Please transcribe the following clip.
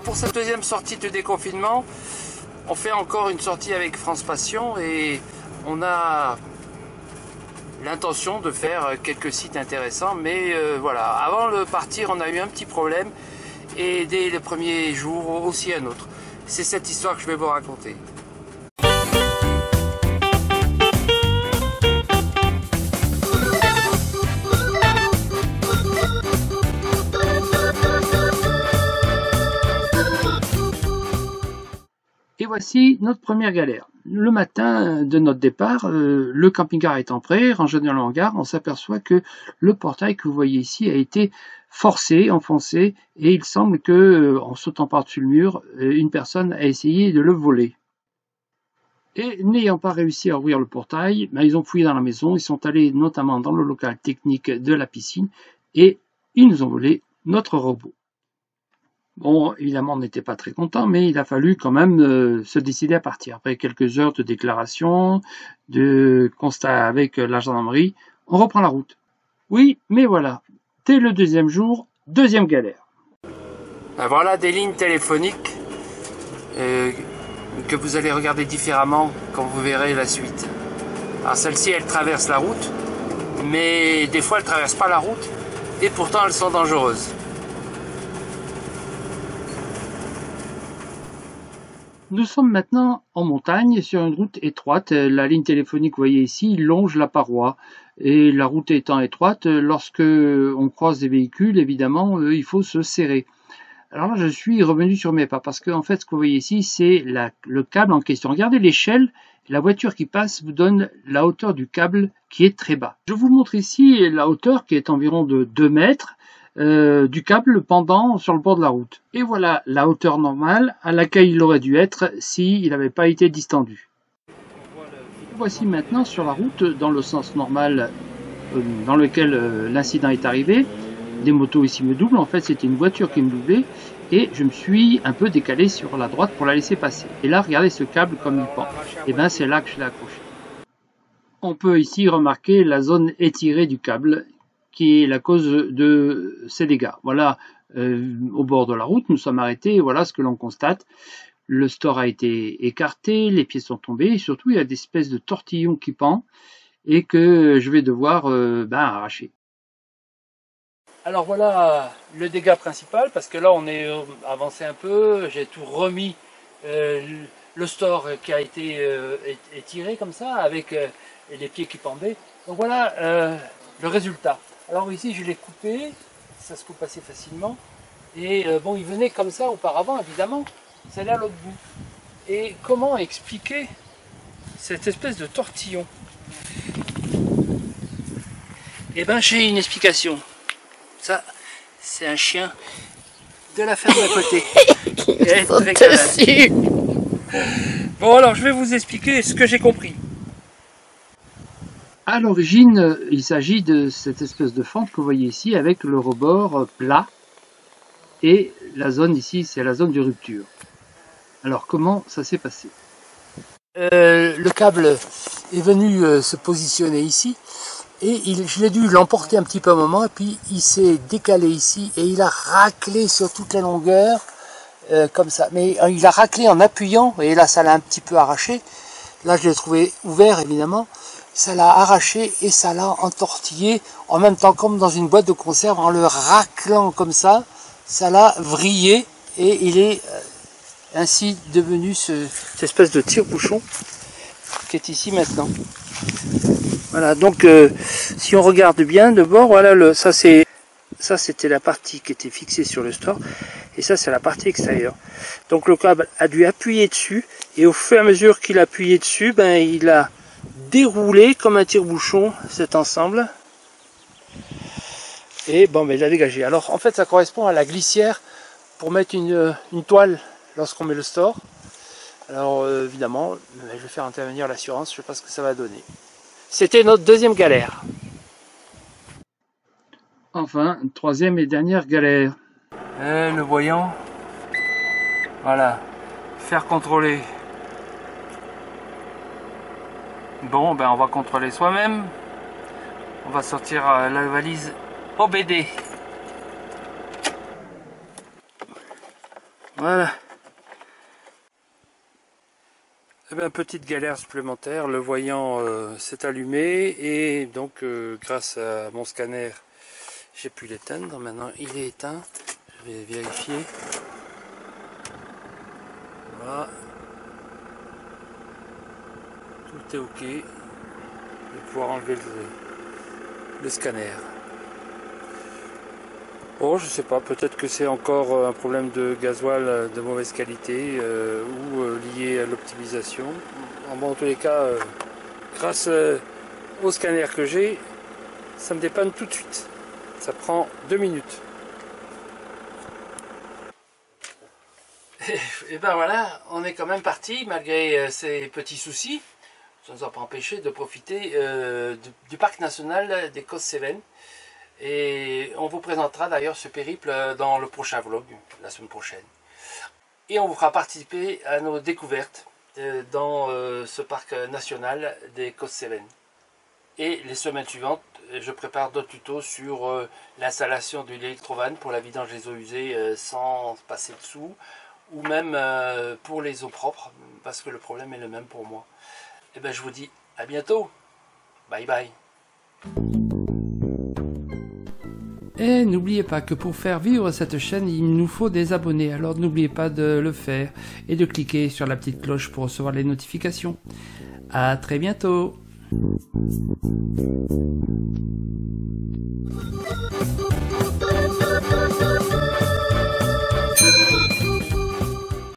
pour cette deuxième sortie de déconfinement, on fait encore une sortie avec France Passion et on a l'intention de faire quelques sites intéressants, mais voilà, avant de partir on a eu un petit problème et dès le premier jour aussi un autre. C'est cette histoire que je vais vous raconter. Et voici notre première galère. Le matin de notre départ, le camping-car étant prêt, rangé dans le hangar, on s'aperçoit que le portail que vous voyez ici a été forcé, enfoncé, et il semble que, en sautant par-dessus le mur, une personne a essayé de le voler. Et n'ayant pas réussi à ouvrir le portail, ils ont fouillé dans la maison, ils sont allés notamment dans le local technique de la piscine, et ils nous ont volé notre robot. Bon, évidemment, on n'était pas très content, mais il a fallu quand même se décider à partir. Après quelques heures de déclaration, de constat avec la gendarmerie, on reprend la route. Oui, mais voilà, dès le deuxième jour, deuxième galère. Ben voilà des lignes téléphoniques que vous allez regarder différemment quand vous verrez la suite. Alors celles-ci, elles traversent la route, mais des fois, elles ne traversent pas la route, et pourtant, elles sont dangereuses. Nous sommes maintenant en montagne sur une route étroite. La ligne téléphonique que vous voyez ici longe la paroi. Et la route étant étroite, lorsque on croise des véhicules, évidemment, il faut se serrer. Alors là, je suis revenu sur mes pas parce que en fait, ce que vous voyez ici, c'est le câble en question. Regardez l'échelle. La voiture qui passe vous donne la hauteur du câble qui est très bas. Je vous montre ici la hauteur qui est environ de 2 mètres. Du câble pendant sur le bord de la route. Et voilà la hauteur normale à laquelle il aurait dû être s'il n'avait pas été distendu. Voici maintenant sur la route dans le sens normal dans lequel l'incident est arrivé. Des motos ici me doublent, en fait c'était une voiture qui me doublait et je me suis un peu décalé sur la droite pour la laisser passer. Et là regardez ce câble comme il pend. Et bien c'est là que je l'ai accroché. On peut ici remarquer la zone étirée du câble qui est la cause de ces dégâts. Voilà, au bord de la route, nous sommes arrêtés et voilà ce que l'on constate. Le store a été écarté, les pieds sont tombés et surtout il y a des espèces de tortillons qui pendent et que je vais devoir arracher. Alors voilà le dégât principal parce que là on est avancé un peu, j'ai tout remis, le store qui a été étiré comme ça avec les pieds qui pendaient. Donc voilà le résultat. Alors ici je l'ai coupé, ça se coupe assez facilement, et bon il venait comme ça auparavant évidemment, c'est là l'autre bout. Et comment expliquer cette espèce de tortillon? Eh ben j'ai une explication, ça c'est un chien de la ferme à côté. Il saute dessus. Bon alors je vais vous expliquer ce que j'ai compris. À l'origine, il s'agit de cette espèce de fente que vous voyez ici avec le rebord plat et la zone ici, c'est la zone de rupture. Alors comment ça s'est passé? Le câble est venu se positionner ici et je l'ai dû l'emporter un petit peu un moment et puis il s'est décalé ici et il a raclé sur toute la longueur comme ça. Mais il a raclé en appuyant et là ça l'a un petit peu arraché. Là je l'ai trouvé ouvert évidemment. Ça l'a arraché et ça l'a entortillé en même temps comme dans une boîte de conserve en le raclant comme ça l'a vrillé et il est ainsi devenu cette espèce de tire-bouchon qui est ici maintenant. Voilà, donc si on regarde bien de bord, voilà, ça c'était la partie qui était fixée sur le store et ça c'est la partie extérieure. Donc le câble a dû appuyer dessus et au fur et à mesure qu'il a appuyé dessus, il a déroulé comme un tire-bouchon cet ensemble et il a dégagé. Alors en fait ça correspond à la glissière pour mettre une toile lorsqu'on met le store. Alors évidemment je vais faire intervenir l'assurance, je ne sais pas ce que ça va donner. C'était notre deuxième galère. Enfin, troisième et dernière galère. Le voyant, voilà, faire contrôler. Bon, on va contrôler soi-même. On va sortir la valise OBD. Voilà. Eh bien, petite galère supplémentaire, le voyant s'est allumé et donc grâce à mon scanner, j'ai pu l'éteindre. Maintenant, il est éteint. Je vais vérifier. Voilà. Tout est OK. Je vais pouvoir enlever le scanner. Bon, je sais pas, peut-être que c'est encore un problème de gasoil de mauvaise qualité ou lié à l'optimisation. Bon, en tous les cas, grâce au scanner que j'ai, ça me dépanne tout de suite. Ça prend 2 minutes. Et ben voilà, on est quand même parti malgré ces petits soucis. Ça ne nous a pas empêché de profiter du parc national des Causes-Cévennes. Et on vous présentera d'ailleurs ce périple dans le prochain vlog, la semaine prochaine. Et on vous fera participer à nos découvertes dans ce parc national des Causes-Cévennes. Et les semaines suivantes, je prépare d'autres tutos sur l'installation de l'électrovanne pour la vidange des eaux usées sans passer dessous, ou même pour les eaux propres, parce que le problème est le même pour moi. Et bien je vous dis à bientôt. Bye bye. Et n'oubliez pas que pour faire vivre cette chaîne, il nous faut des abonnés. Alors n'oubliez pas de le faire et de cliquer sur la petite cloche pour recevoir les notifications. À très bientôt.